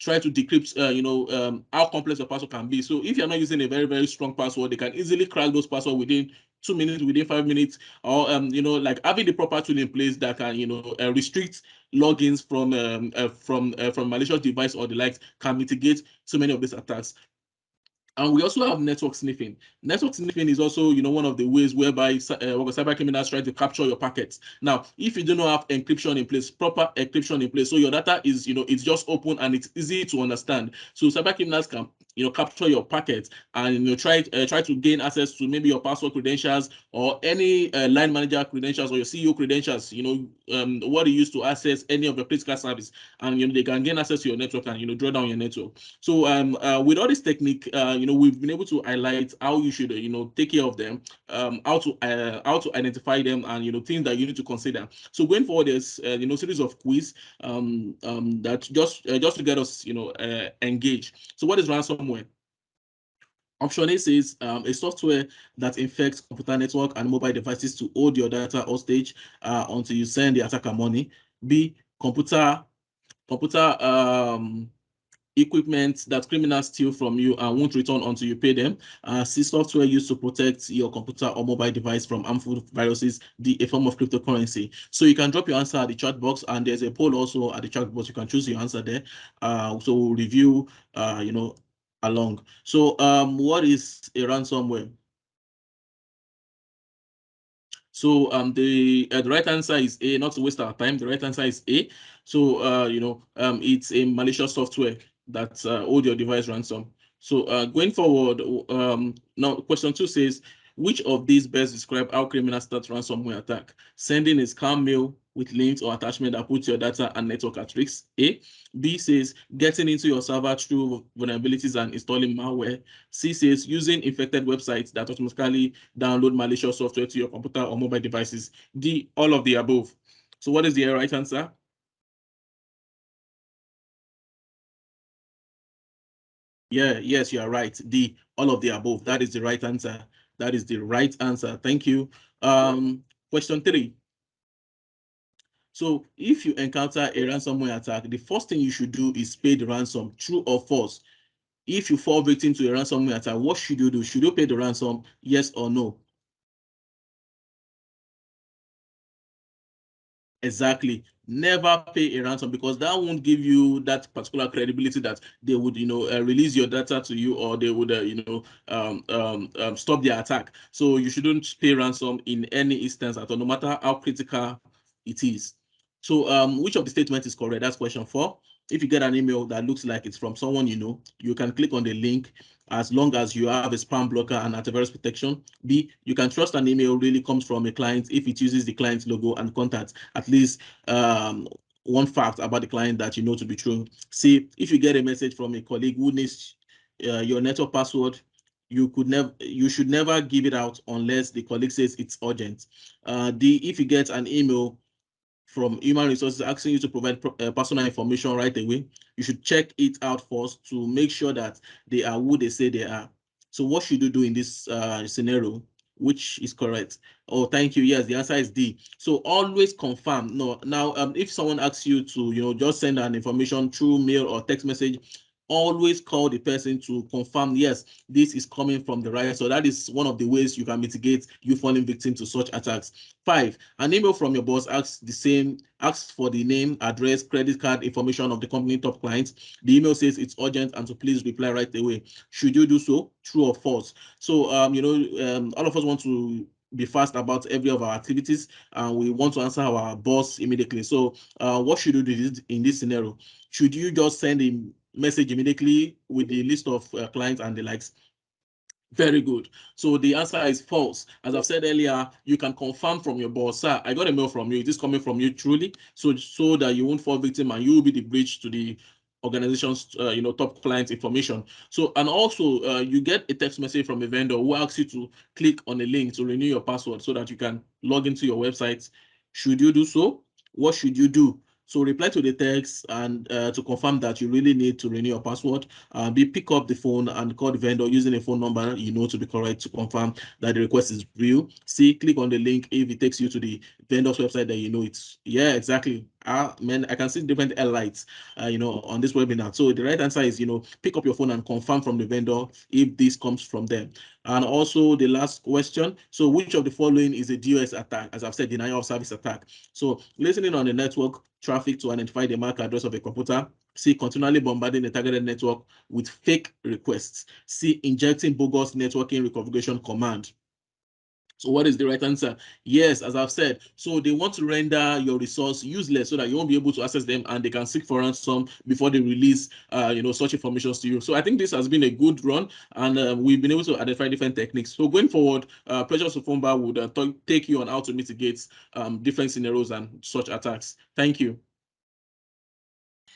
Try to decrypt, how complex your password can be. So if you're not using a very, very strong password, they can easily crack those passwords within 2 minutes, within 5 minutes, or like having the proper tool in place that can, restrict logins from malicious device or the likes can mitigate so many of these attacks. And we also have network sniffing. Network sniffing is also, one of the ways whereby cyber criminals try to capture your packets. Now, if you do not have encryption in place, proper encryption in place, so your data is, it's just open and it's easy to understand. So cyber criminals can, capture your packets and try to gain access to maybe your password credentials or any line manager credentials or your CEO credentials. What you use to access any of your critical service, and they can gain access to your network and draw down your network. So with all this technique, we've been able to highlight how you should take care of them, how to identify them, and things that you need to consider. So going forward, there's series of quiz that just to get us engaged. So what is ransomware? Option A says a software that infects computer network and mobile devices to hold your data hostage until you send the attacker money. B, computer equipment that criminals steal from you and won't return until you pay them. C, software used to protect your computer or mobile device from harmful viruses. D, a form of cryptocurrency. So you can drop your answer at the chat box, and there's a poll also at the chat box. You can choose your answer there. So we'll review, along. So what is a ransomware? So the right answer is A. Not to waste our time, the right answer is A. So it's a malicious software that hold your device ransom. So going forward, now question 2 says, which of these best describe how criminals start ransomware attack? Sending a scam mail with links or attachment that puts your data and network at risk. A. B says getting into your server through vulnerabilities and installing malware. C says using infected websites that automatically download malicious software to your computer or mobile devices. D, all of the above. So what is the right answer? Yes, you are right. D, all of the above. That is the right answer. That is the right answer. Thank you. Question 3. So if you encounter a ransomware attack, the first thing you should do is pay the ransom, true or false. If you fall victim to a ransomware attack, what should you do? Should you pay the ransom? Yes or no? Exactly. Never pay a ransom, because that won't give you that particular credibility that they would, release your data to you, or they would, stop the attack. So you shouldn't pay ransom in any instance at all, no matter how critical it is. So which of the statements is correct? That's question 4. If you get an email that looks like it's from someone you can click on the link as long as you have a spam blocker and antivirus protection. B, you can trust an email really comes from a client if it uses the client's logo and contact at least one fact about the client that you know to be true. C, if you get a message from a colleague who needs your network password, you should never give it out unless the colleague says it's urgent. D, if you get an email from human resources asking you to provide personal information right away, you should check it out first to make sure that they are who they say they are. So what should you do in this scenario? Which is correct? Oh, thank you. Yes, the answer is D. So always confirm. No, now if someone asks you to just send an information through mail or text message, always call the person to confirm, yes, this is coming from the right. So that is one of the ways you can mitigate you falling victim to such attacks. 5, an email from your boss asks for the name, address, credit card information of the company top clients. The email says it's urgent and to please reply right away. Should you do so? True or false? So all of us want to be fast about every of our activities, and we want to answer our boss immediately. So what should you do in this scenario? Should you just send a message immediately with the list of clients and the likes? Very good. So the answer is false. As I've said earlier, you can confirm from your boss, sir, I got a mail from you. It is coming from you truly, so that you won't fall victim and you will be the bridge to the organization's top client information. So, and also you get a text message from a vendor who asks you to click on a link to renew your password so that you can log into your website. Should you do so? What should you do? So reply to the text and to confirm that you really need to renew your password. Pick up the phone and call the vendor using a phone number to be correct to confirm that the request is real. C, click on the link. If it takes you to the vendor's website, then it's exactly. Man, I can see different lights on this webinar. So the right answer is pick up your phone and confirm from the vendor if this comes from them. And also the last question, so which of the following is a DOS attack? As I've said, denial of service attack. So listening on the network traffic to identify the MAC address of a computer. C, continually bombarding the targeted network with fake requests. C, injecting bogus networking reconfiguration command. So what is the right answer? Yes, as I've said. So they want to render your resource useless so that you won't be able to access them and they can seek for ransom before they release, such information to you. So I think this has been a good run and we've been able to identify different techniques. So going forward, Precious Ofumba would take you on how to mitigate different scenarios and such attacks. Thank you.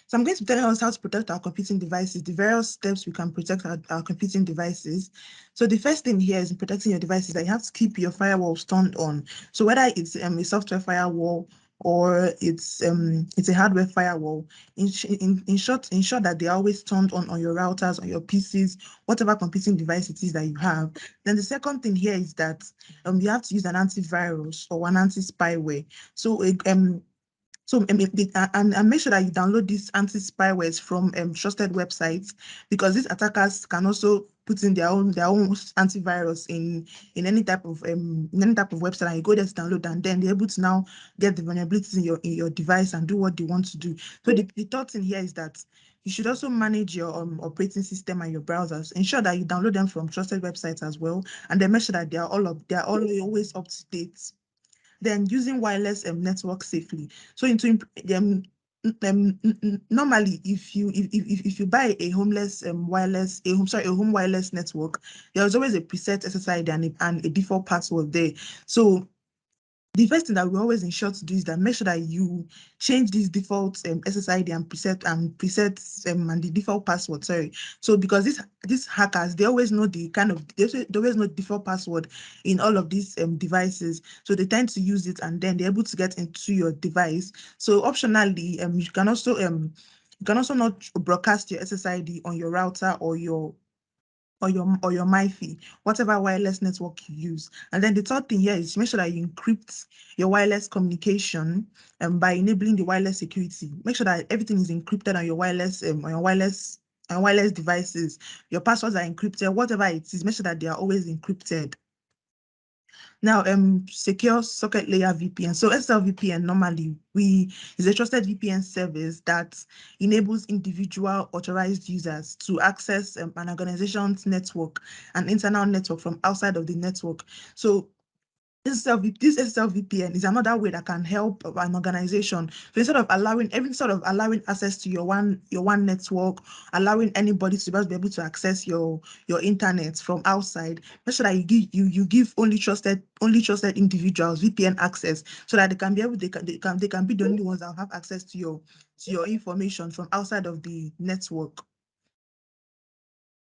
So I'm going to be telling us how to protect our computing devices, the various steps we can protect our computing devices. So the first thing here is in protecting your devices that you have to keep your firewalls turned on. So whether it's a software firewall or it's a hardware firewall, ensure that they're always turned on your routers, on your PCs, whatever computing device it is that you have. Then the second thing here is that you have to use an antivirus or an anti-spyware. And make sure that you download these anti-spywares from trusted websites, because these attackers can also put in their own antivirus in any type of website, and you go there to download, and then they're able to now get the vulnerabilities in your device and do what they want to do. So the third thing here is that you should also manage your operating system and your browsers. Ensure that you download them from trusted websites as well, and then make sure that they are always up to date. Then using wireless network safely. So normally, if you buy a home wireless network, there's always a preset SSID and a default password there. So the first thing that we always ensure to do is that make sure that you change these default SSID and presets and the default password. Sorry. So because these hackers, they always know they always know the default password in all of these devices. So they tend to use it, and then they're able to get into your device. So optionally, you can also not broadcast your SSID on your router or your MiFi, whatever wireless network you use. And then the third thing here is make sure that you encrypt your wireless communication by enabling the wireless security. Make sure that everything is encrypted on your wireless devices. Your passwords are encrypted, whatever it is, make sure that they are always encrypted. Now, secure socket layer VPN. So SLVPN normally is a trusted VPN service that enables individual authorized users to access an organization's network, an internal network from outside of the network. So this SLVPN is another way that can help an organization. So instead of allowing access to your one network, allowing anybody to be able to access your internet from outside, make sure that you give only trusted individuals VPN access, so that they can be the only ones that have access to your information from outside of the network.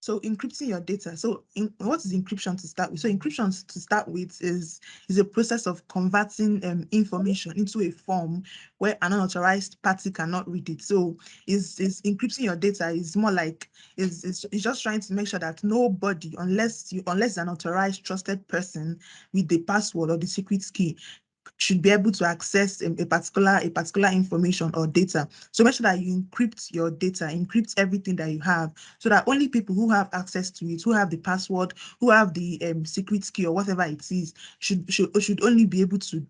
So encrypting your data. So what is encryption to start with? So encryption to start with is a process of converting information into a form where an unauthorized party cannot read it. So is encrypting your data is more like is just trying to make sure that nobody, unless an authorized trusted person with the password or the secret key, should be able to access a particular information or data. So make sure that you encrypt your data, encrypt everything that you have, so that only people who have access to it, who have the password, who have the secret key or whatever it is, should only be able to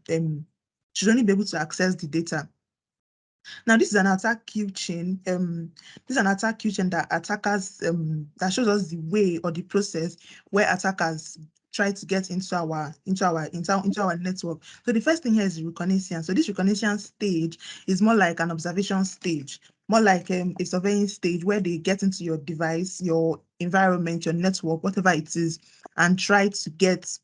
access the data. Now, this is an attack queue chain. This is an attack queue chain that attackers that shows us the way or the process where attackers try to get into our network. So the first thing here is reconnaissance. So this reconnaissance stage is more like an observation stage, more like a surveying stage where they get into your device, your environment, your network, whatever it is, and try to get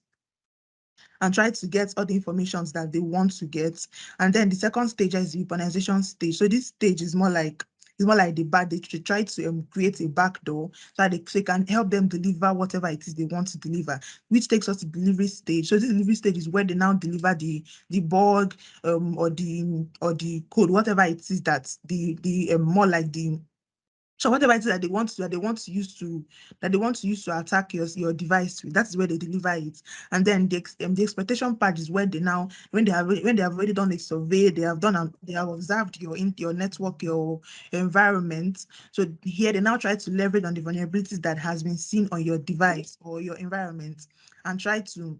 all the information that they want to get. And then the second stage is the weaponization stage. So this stage is more like it's more like the back. They try to create a backdoor so that they can help them deliver whatever it is they want to deliver, which takes us to delivery stage. So this delivery stage is where they now deliver the bug or the code, whatever it is that the more like the so whatever it is that they want to use to attack your device with, that's where they deliver it. And then the exploitation part is where they now, when they have already done a survey, they have observed your network, your environment. So here they now try to leverage on the vulnerabilities that has been seen on your device or your environment and try to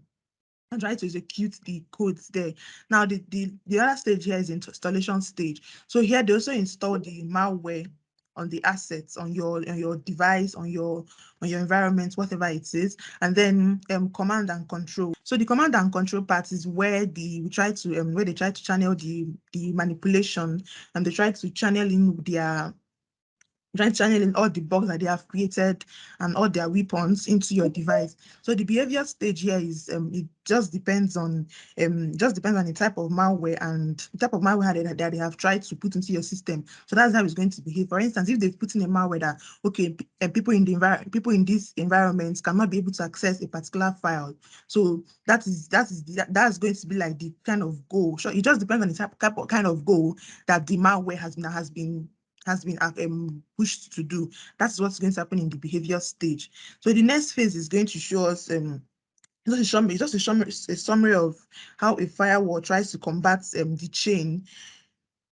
execute the codes there. Now, the other stage here is installation stage. So here they also install the malware on the assets, on your device, on your environment, whatever it is, and then command and control. So the command and control part is where they try to channel the manipulation, and they try to channel in their channeling all the bugs that they have created and all their weapons into your device. So the behavior stage here is it just depends on the type of malware and the type of malware that they have tried to put into your system. So that's how it's going to behave. For instance, if they've put in a malware that people in these environments cannot be able to access a particular file. So that's going to be like the kind of goal. So it just depends on the kind of goal that the malware has been pushed to do. That's what's going to happen in the behavior stage. So the next phase is going to show us just a summary of how a firewall tries to combat the chain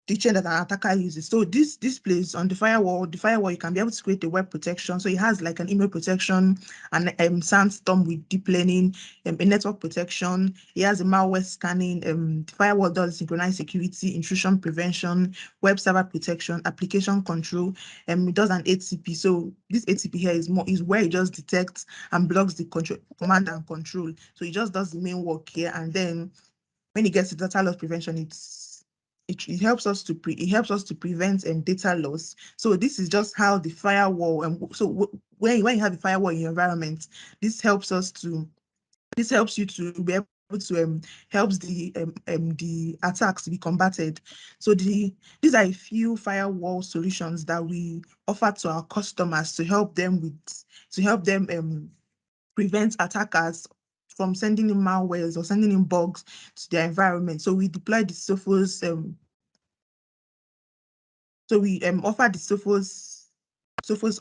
that an attacker uses. So this displays on the firewall you can be able to create a web protection. So it has like an email protection, and sandstorm with deep learning, a network protection. It has a malware scanning. The firewall does synchronized security, intrusion prevention, web server protection, application control. It does an ATP. So this ATP here is where it just detects and blocks the command and control. So it just does the main work here, and then when it gets to data loss prevention, it helps us to prevent data loss. So this is just how the firewall, when you have a firewall in your environment, this helps you to be able to helps the attacks to be combated. So these are a few firewall solutions that we offer to our customers to help them prevent attackers from sending in malwares or sending in bugs to their environment. So we deploy the Sophos. So we offer the Sophos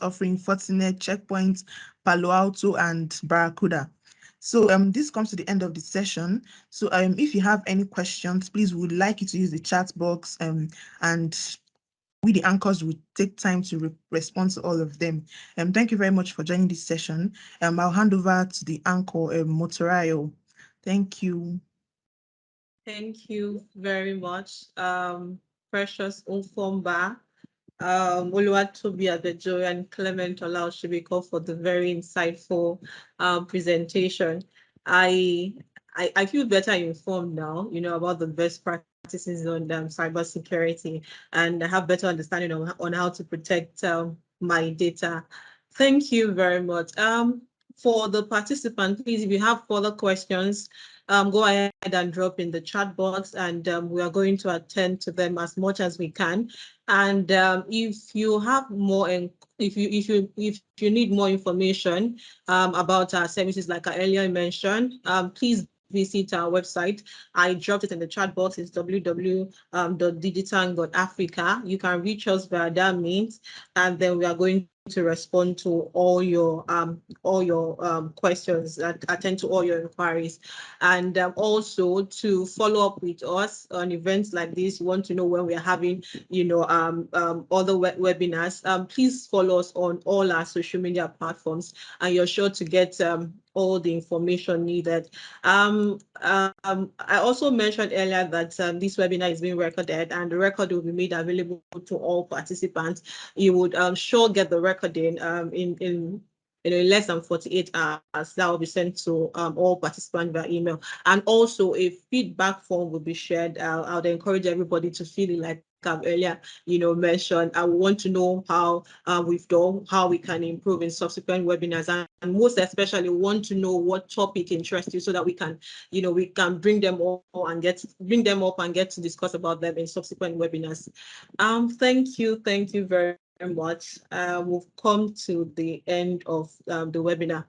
offering Fortinet, Checkpoint, Palo Alto, and Barracuda. So this comes to the end of the session. So if you have any questions, please, we would like you to use the chat box, and we, the anchors, will take time to respond to all of them. Thank you very much for joining this session. I'll hand over to the anchor, Motorayo. Thank you.
Thank you very much, Precious Umfomba, Oluwatobi Adejoye, and Clement Olaoshibiko for the very insightful presentation. I feel better informed now, about the best practices on cybersecurity, and I have better understanding on how to protect my data. Thank you very much. For the participant, please, if you have further questions, go ahead and drop in the chat box, and we are going to attend to them as much as we can. And if you have more, and if you need more information about our services, like I earlier mentioned, please visit our website. I dropped it in the chat box. It's www.digitank.africa. You can reach us via that means, and then we are going to respond to all your questions and attend to all your inquiries. And also to follow up with us on events like this. You want to know when we're having other webinars, please follow us on all our social media platforms, and you're sure to get all the information needed. I also mentioned earlier that this webinar is being recorded, and the record will be made available to all participants. You would sure get the recording in less than 48 hours. That will be sent to all participants via email. And also a feedback form will be shared. I would encourage everybody to fill in, like I've earlier, mentioned. I want to know how we've done, how we can improve in subsequent webinars, and most especially want to know what topic interests you, so that we can, we can bring them up and get to discuss about them in subsequent webinars. Thank you very much. We've come to the end of the webinar.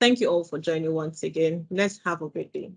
Thank you all for joining once again. Let's have a great day.